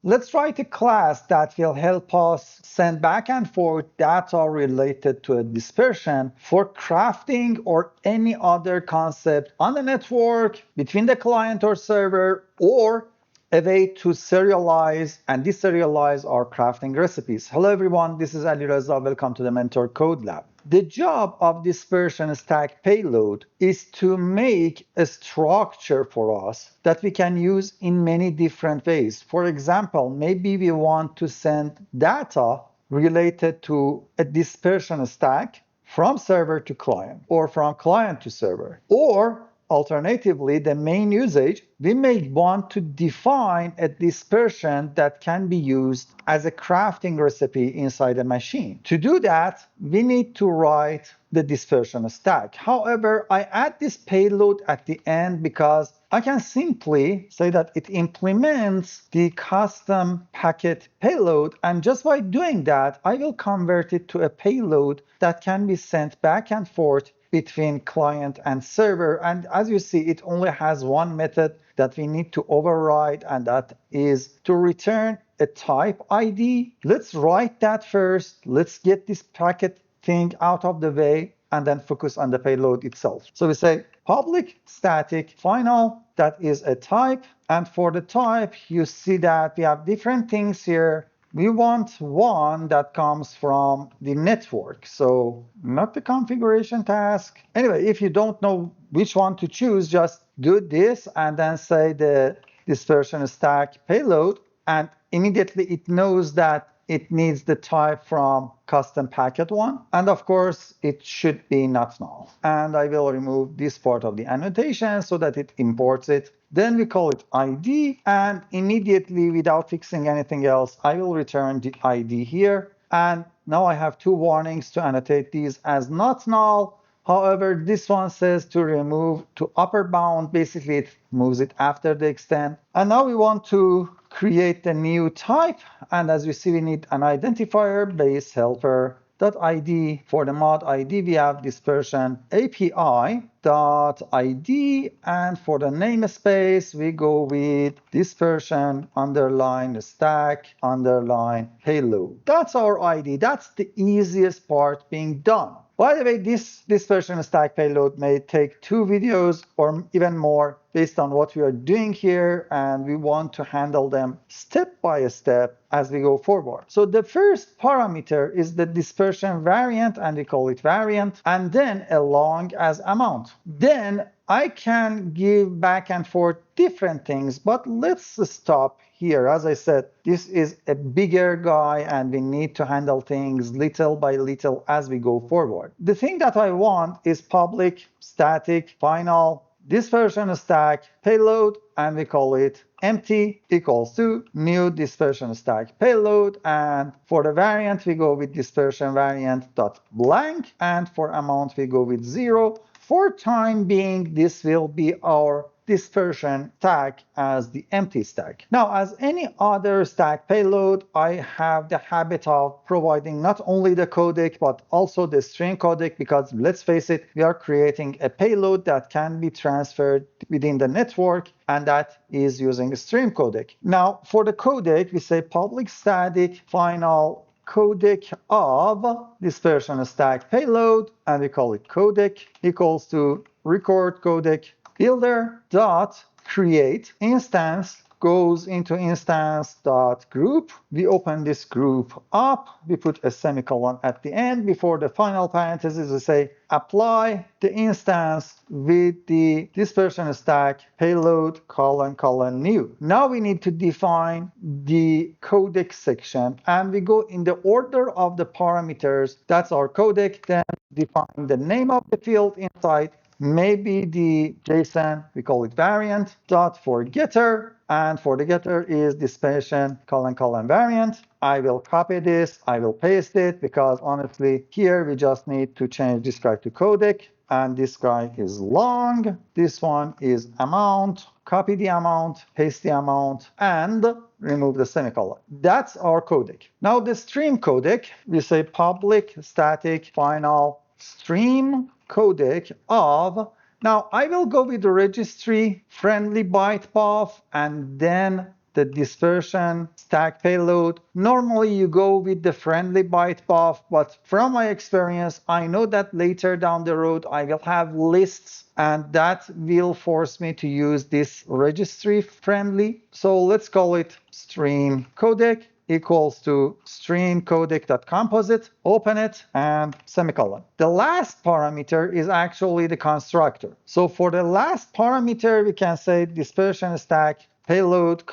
Let's write a class that will help us send back and forth data related to a dispersion for crafting or any other concept on the network, between the client or server, or a way to serialize and deserialize our crafting recipes. Hello everyone, this is Ali Reza. Welcome to the Mentor Code Lab. The job of dispersion stack payload is to make a structure for us that we can use in many different ways. For example, maybe we want to send data related to a dispersion stack from server to client or from client to server. Or alternatively, the main usage, we may want to define a dispersion that can be used as a crafting recipe inside a machine. To do that, we need to write the dispersion stack. However, I add this payload at the end because I can simply say that it implements the custom packet payload, and just by doing that, I will convert it to a payload that can be sent back and forth between client and server. And as you see, it only has one method that we need to override, and that is to return a type ID. Let's write that first. Let's get this packet thing out of the way and then focus on the payload itself. So we say public static final, that is a type. And for the type, you see that we have different things here. We want one that comes from the network, so not the configuration task. Anyway, if you don't know which one to choose, just do this and then say the dispersion stack payload, and immediately it knows that it needs the type from custom packet one. And of course, it should be not null. And I will remove this part of the annotation so that it imports it. Then we call it ID, and immediately, without fixing anything else, I will return the ID here. And now I have two warnings to annotate these as not null. However, this one says to remove to upper bound. Basically, it moves it after the extend. And now we want to create a new type. And as you see, we need an identifier base helper .id. For the mod ID, we have dispersion API .id, and for the namespace, we go with dispersion underline stack underline payload. That's our ID. That's the easiest part being done. By the way, this dispersion stack payload may take 2 videos or even more based on what we are doing here, and we want to handle them step by step as we go forward. So the first parameter is the dispersion variant, and we call it variant, and then a long as amount. Then I can give back and forth different things, but let's stop here. As I said, this is a bigger guy and we need to handle things little by little as we go forward. The thing that I want is public static final dispersion stack payload, and we call it empty equals to new dispersion stack payload. And for the variant, we go with dispersion variant dot blank, and for amount, we go with 0. For time being, this will be our dispersion stack as the empty stack. Now, as any other stack payload, I have the habit of providing not only the codec, but also the stream codec, because let's face it, we are creating a payload that can be transferred within the network, and that is using a stream codec. Now, for the codec, we say public static final codec of dispersion stack payload, and we call it codec equals to record codec builder dot create instance goes into instance dot group. We open this group up, we put a semicolon at the end before the final parenthesis. We say apply the instance with the dispersion stack payload colon colon new. Now we need to define the codec section, and we go in the order of the parameters. That's our codec. Then define the name of the field inside, maybe the JSON, we call it variant dot for getter, and for the getter is dispersion colon colon variant. I will copy this, I will paste it, because honestly here we just need to change this guy to codec, and this guy is long, this one is amount. Copy the amount, paste the amount, and remove the semicolon. That's our codec. Now the stream codec, we say public static final stream codec of, now I will go with the registry friendly byte path and then the dispersion stack payload. Normally you go with the friendly byte buff, but from my experience, I know that later down the road I will have lists, and that will force me to use this registry friendly. So let's call it stream codec equals to stream codec.composite, open it, and semicolon. The last parameter is actually the constructor. So for the last parameter, we can say dispersion stack payload :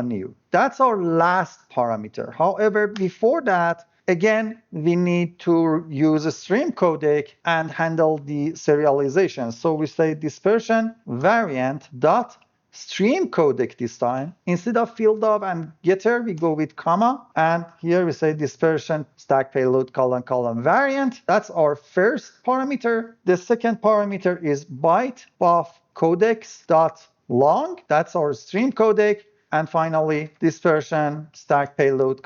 new. That's our last parameter. However, before that, again, we need to use a stream codec and handle the serialization. So we say dispersion variant dot stream codec this time. Instead of field of and getter, we go with comma, and here we say dispersion stack payload : variant. That's our first parameter. The second parameter is byte buff codecs dot long. That's our stream codec. And finally, dispersion stack payload :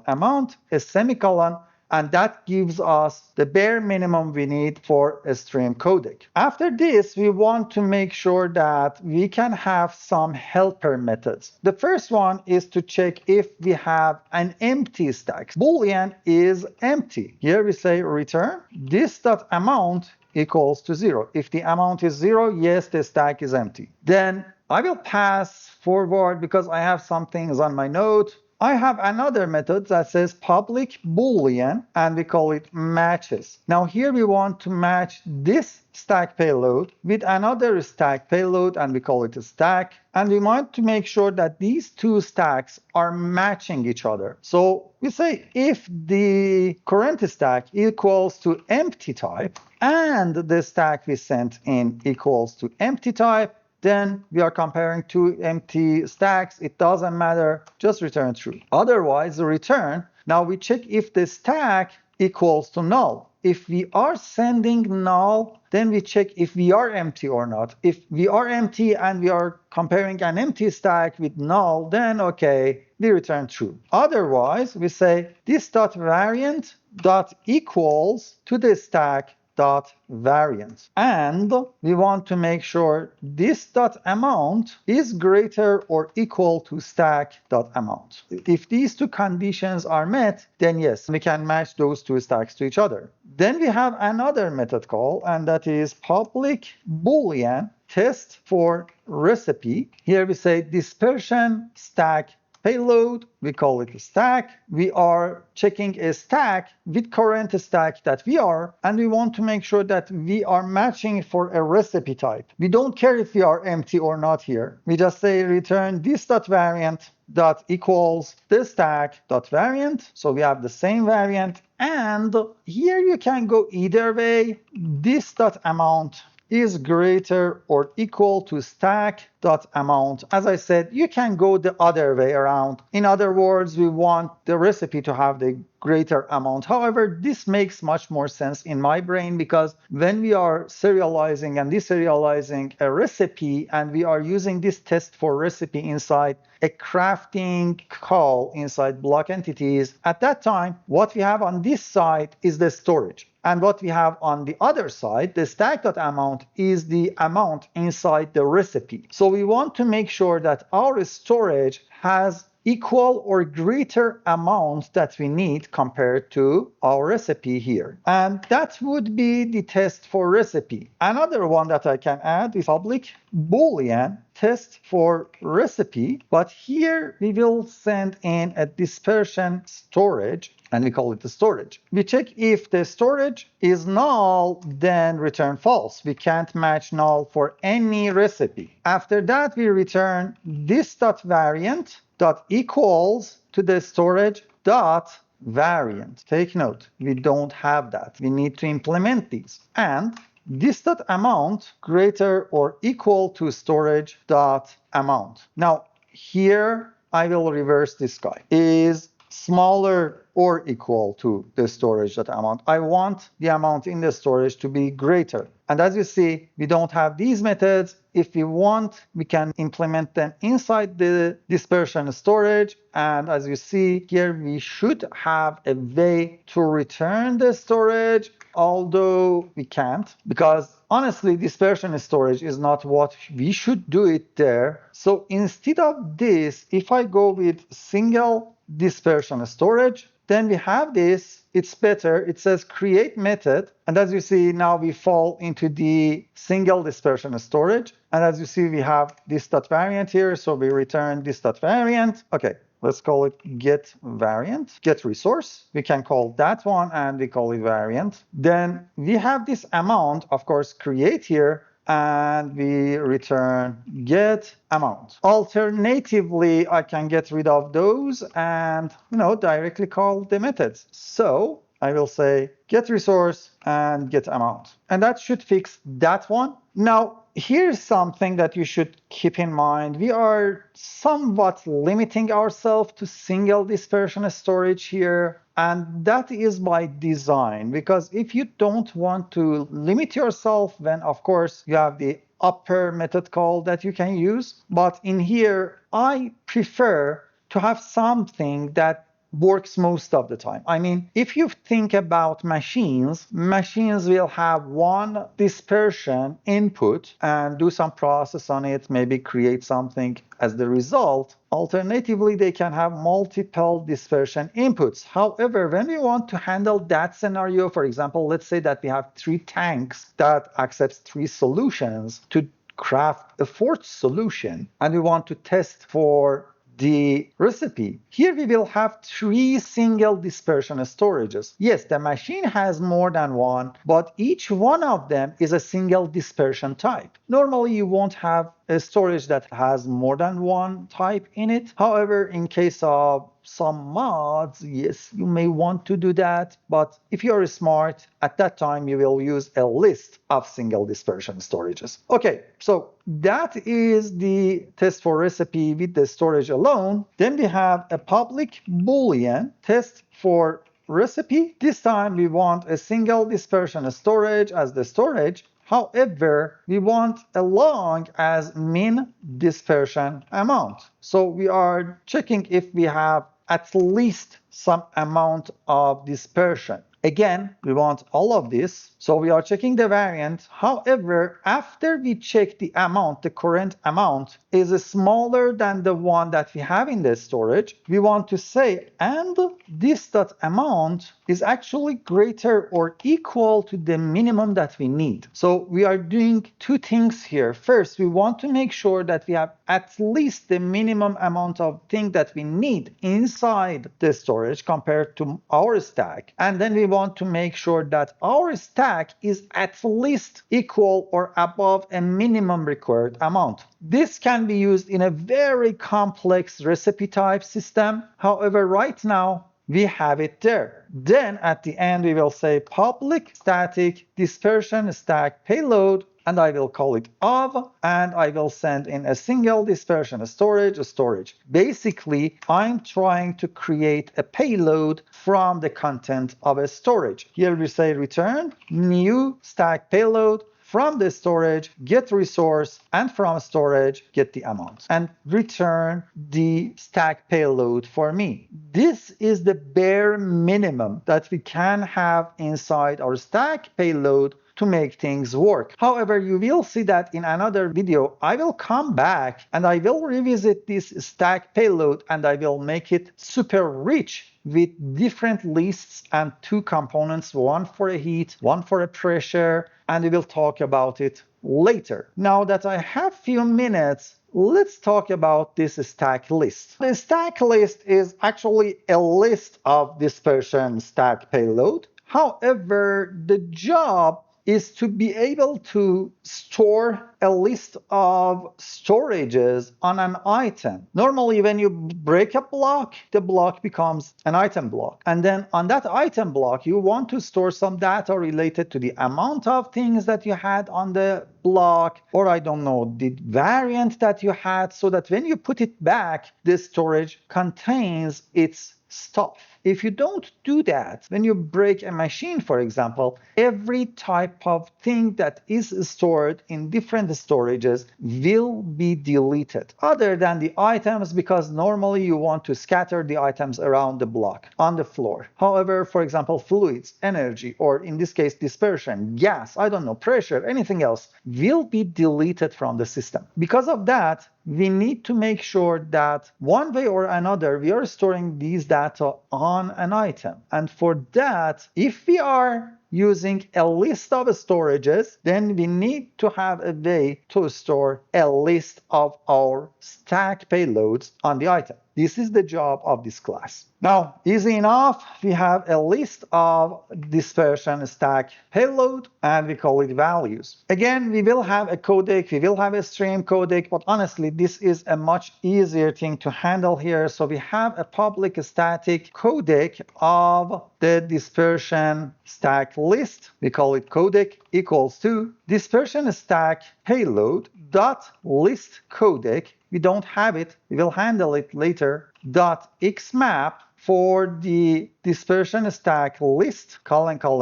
amount, a semicolon, and that gives us the bare minimum we need for a stream codec. After this, we want to make sure that we can have some helper methods. The first one is to check if we have an empty stack. Boolean is empty. Here we say return this.amount equals to 0. If the amount is 0, yes, the stack is empty. Then I will pass forward because I have some things on my note. I have another method that says public boolean, and we call it matches. Now here we want to match this stack payload with another stack payload, and we call it a stack. And we want to make sure that these two stacks are matching each other. So we say if the current stack equals to empty type and the stack we sent in equals to empty type, then we are comparing two empty stacks. It doesn't matter, just return true. Otherwise, return. Now we check if the stack equals to null. If we are sending null, then we check if we are empty or not. If we are empty and we are comparing an empty stack with null, then okay, we return true. Otherwise, we say this.variant dot equals to the stack dot variant, and we want to make sure this dot amount is greater or equal to stack dot amount. If these two conditions are met, then yes, we can match those two stacks to each other. Then we have another method call, and that is public boolean test for recipe. Here we say dispersion stack payload, we call it a stack. We are checking a stack with current stack that we are, and we want to make sure that we are matching for a recipe type. We don't care if we are empty or not here. We just say return this.variant dot equals the stack dot variant. So we have the same variant, and here you can go either way. This dot amount is greater or equal to stack dot amount. As I said, you can go the other way around. In other words, we want the recipe to have the greater amount. However, this makes much more sense in my brain, because when we are serializing and deserializing a recipe and we are using this test for recipe inside a crafting call inside block entities, at that time, what we have on this side is the storage. And what we have on the other side, the stack.amount, is the amount inside the recipe. So we want to make sure that our storage has equal or greater amount that we need compared to our recipe here. And that would be the test for recipe. Another one that I can add is public boolean test for recipe, but here we will send in a dispersion storage, and we call it the storage. We check if the storage is null, then return false. We can't match null for any recipe. After that, we return this.variant dot equals to the storage dot variant. Take note, we don't have that. We need to implement these. And this dot amount greater or equal to storage dot amount. Now here I will reverse this guy. Is smaller or equal to the storage data amount. I want the amount in the storage to be greater. And as you see, we don't have these methods. If we want, we can implement them inside the dispersion storage. And as you see here, we should have a way to return the storage, although we can't, because honestly, dispersion storage is not what we should do it there. So instead of this, if I go with single dispersion storage, then we have this. It's better. It says create method. And as you see, now we fall into the single dispersion storage. And as you see, we have this dot variant here. So we return this dot variant. Okay. Let's call it get variant, get resource. We can call that one and we call it variant. Then we have this amount, of course, create here, and we return get amount. Alternatively, I can get rid of those and directly call the methods. So I will say get resource and get amount. And that should fix that one. Now, here's something that you should keep in mind. We are somewhat limiting ourselves to single dispersion storage here. And that is by design, because if you don't want to limit yourself, then of course you have the upper method call that you can use. But in here, I prefer to have something that works most of the time. I mean, if you think about machines will have one dispersion input and do some process on it, maybe create something as the result. Alternatively, they can have multiple dispersion inputs. However, when we want to handle that scenario, for example, let's say that we have 3 tanks that accepts 3 solutions to craft a 4th solution, and we want to test for the recipe. Here we will have 3 single dispersion storages. Yes, the machine has more than one, but each one of them is a single dispersion type. Normally, you won't have a storage that has more than one type in it. However, in case of some mods, yes, you may want to do that. But if you're smart, at that time, you will use a list of single dispersion storages. Okay, so that is the test for recipe with the storage alone. Then we have a public Boolean test for recipe. This time we want a single dispersion storage as the storage. However, we want a long as min dispersion amount. So we are checking if we have at least some amount of dispersion. Again, we want all of this. So we are checking the variant. However, after we check the amount, the current amount is smaller than the one that we have in the storage. We want to say, and this dot amount is actually greater or equal to the minimum that we need. So we are doing 2 things here. First, we want to make sure that we have at least the minimum amount of thing that we need inside the storage compared to our stack. And then we want to make sure that our stack is at least equal or above a minimum required amount. This can be used in a very complex recipe type system. However, right now, we have it there. Then at the end, we will say public static dispersion stack payload, and I will call it of, and I will send in a single dispersion storage. Basically, I'm trying to create a payload from the content of a storage. Here we say return new stack payload from the storage, get resource, and from storage, get the amount, and return the stack payload for me. This is the bare minimum that we can have inside our stack payload to make things work. However, you will see that in another video, I will come back and I will revisit this stack payload and I will make it super rich with different lists and 2 components, one for a heat, one for a pressure, and we will talk about it later. Now that I have few minutes, let's talk about this stack list. The stack list is actually a list of dispersion stack payload. However, the job is to be able to store a list of storages on an item. Normally, when you break a block, the block becomes an item block. And then on that item block, you want to store some data related to the amount of things that you had on the block, or I don't know, the variant that you had, so that when you put it back, the storage contains its stuff. If you don't do that, when you break a machine, for example, every type of thing that is stored in different storages will be deleted, other than the items, because normally you want to scatter the items around the block, on the floor. However, for example, fluids, energy, or in this case, dispersion, gas, I don't know, pressure, anything else, will be deleted from the system. Because of that, we need to make sure that one way or another we are storing these data on an item. And for that, if we are using a list of storages, then we need to have a way to store a list of our stack payloads on the item. This is the job of this class. Now, easy enough, we have a list of dispersion stack payload, and we call it values. Again, we will have a codec, we will have a stream codec, but honestly, this is a much easier thing to handle here. So we have a public static codec of the dispersion stack list. We call it codec equals to dispersion stack payload dot list codec. We don't have it, we will handle it later, dot xmap for the dispersion stack list,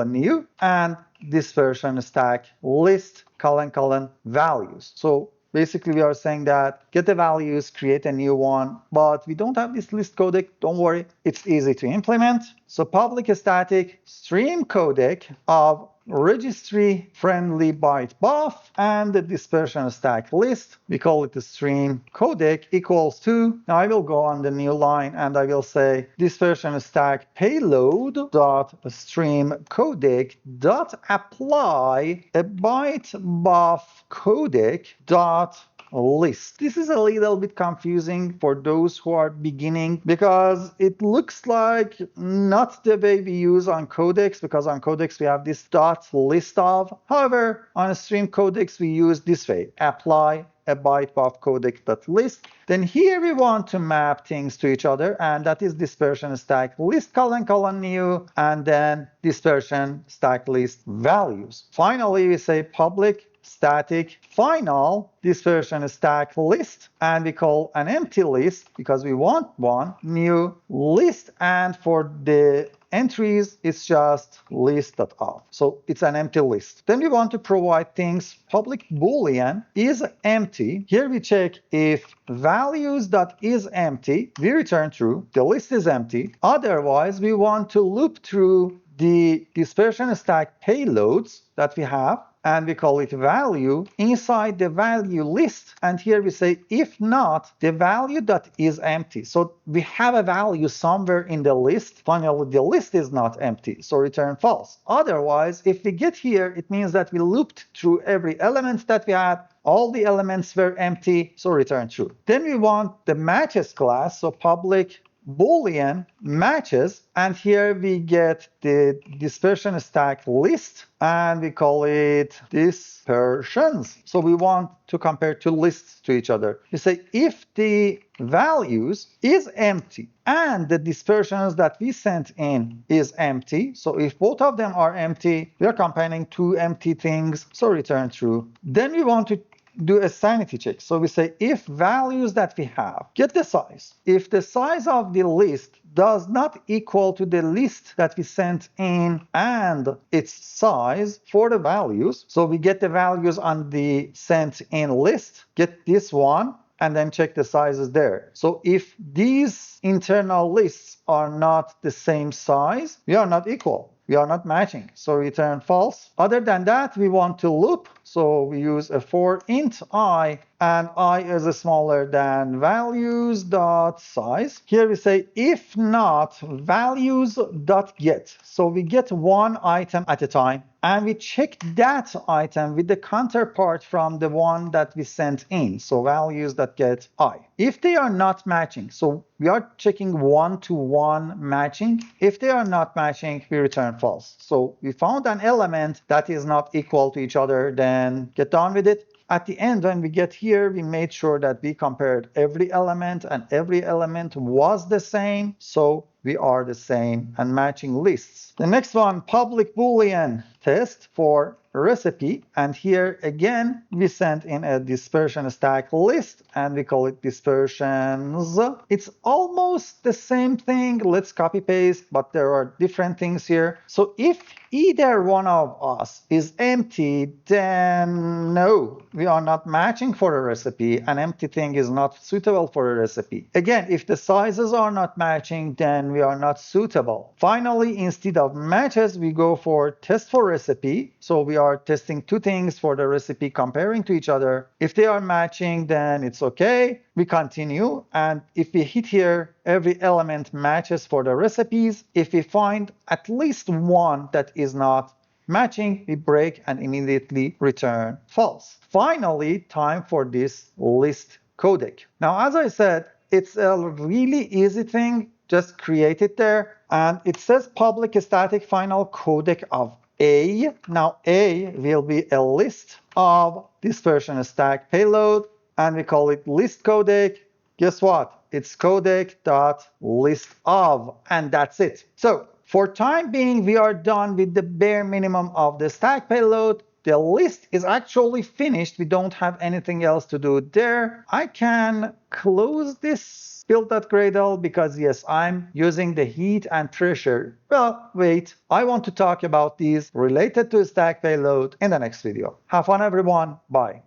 new, and dispersion stack list, values. So basically we are saying that get the values, create a new one, but we don't have this list codec, don't worry, it's easy to implement. So public static stream codec of registry friendly byte buff and the dispersion stack list, we call it the stream codec equals to, now I will go on the new line and I will say dispersion stack payload dot stream codec dot apply a byte buff codec dot list. This is a little bit confusing for those who are beginning because it looks like not the way we use on codecs, because on codecs we have this dot list of. However, on a stream codecs we use this way, apply a byte buff codec dot list. Then here we want to map things to each other, and that is dispersion stack list new, and then dispersion stack list values. Finally, we say public static final dispersion stack list, and we call an empty list because we want one new list, and for the entries it's just list.of. So it's an empty list. Then we want to provide things public boolean is empty. Here we check if values.isEmpty, we return true, the list is empty. Otherwise we want to loop through the dispersion stack payloads that we have, and we call it value inside the value list, and here we say if not, the value that is empty. So we have a value somewhere in the list, finally the list is not empty, so return false. Otherwise, if we get here, it means that we looped through every element that we had, all the elements were empty, so return true. Then we want the matches class, so public boolean matches, and here we get the dispersion stack list, and we call it dispersions. So we want to compare two lists to each other. You say if the values is empty and the dispersions that we sent in is empty, so if both of them are empty, we are comparing two empty things, so return true. Then we want to do a sanity check. So we say if values that we have, get the size. If the size of the list does not equal to the list that we sent in and its size for the values, so we get the values on the sent in list, get this one, and then check the sizes there. So if these internal lists are not the same size, we are not equal. We are not matching, so return false. Other than that, we want to loop, so we use a for int I, and I is smaller than values dot size. Here we say if not values dot get, so we get one item at a time, and we check that item with the counterpart from the one that we sent in, so values that get I. If they are not matching, so we are checking one-to-one matching. If they are not matching, we return false. So we found an element that is not equal to each other, then get done with it. At the end, when we get here, we made sure that we compared every element and every element was the same. So we are the same and matching lists. The next one, public boolean test for recipe. And here again, we send in a dispersion stack list and we call it dispersions. It's almost the same thing. Let's copy paste, but there are different things here. So if either one of us is empty, then no, we are not matching for a recipe. An empty thing is not suitable for a recipe. Again, if the sizes are not matching, then we are not suitable. Finally, instead of matches, we go for test for recipe. So we are testing two things for the recipe, comparing to each other. If they are matching, then it's okay. We continue, and if we hit here, every element matches for the recipes. If we find at least one that is not matching, we break and immediately return false. Finally, time for this list codec. Now, as I said, it's a really easy thing. Just create it there, and it says public static final codec of A. Now, A will be a list of dispersion stack payload, and we call it list codec. Guess what? It's codec.listOf, and that's it. So for time being, we are done with the bare minimum of the stack payload. The list is actually finished. We don't have anything else to do there. I can close this build.gradle because yes, I'm using the heat and pressure. Well, wait, I want to talk about these related to stack payload in the next video. Have fun everyone, bye.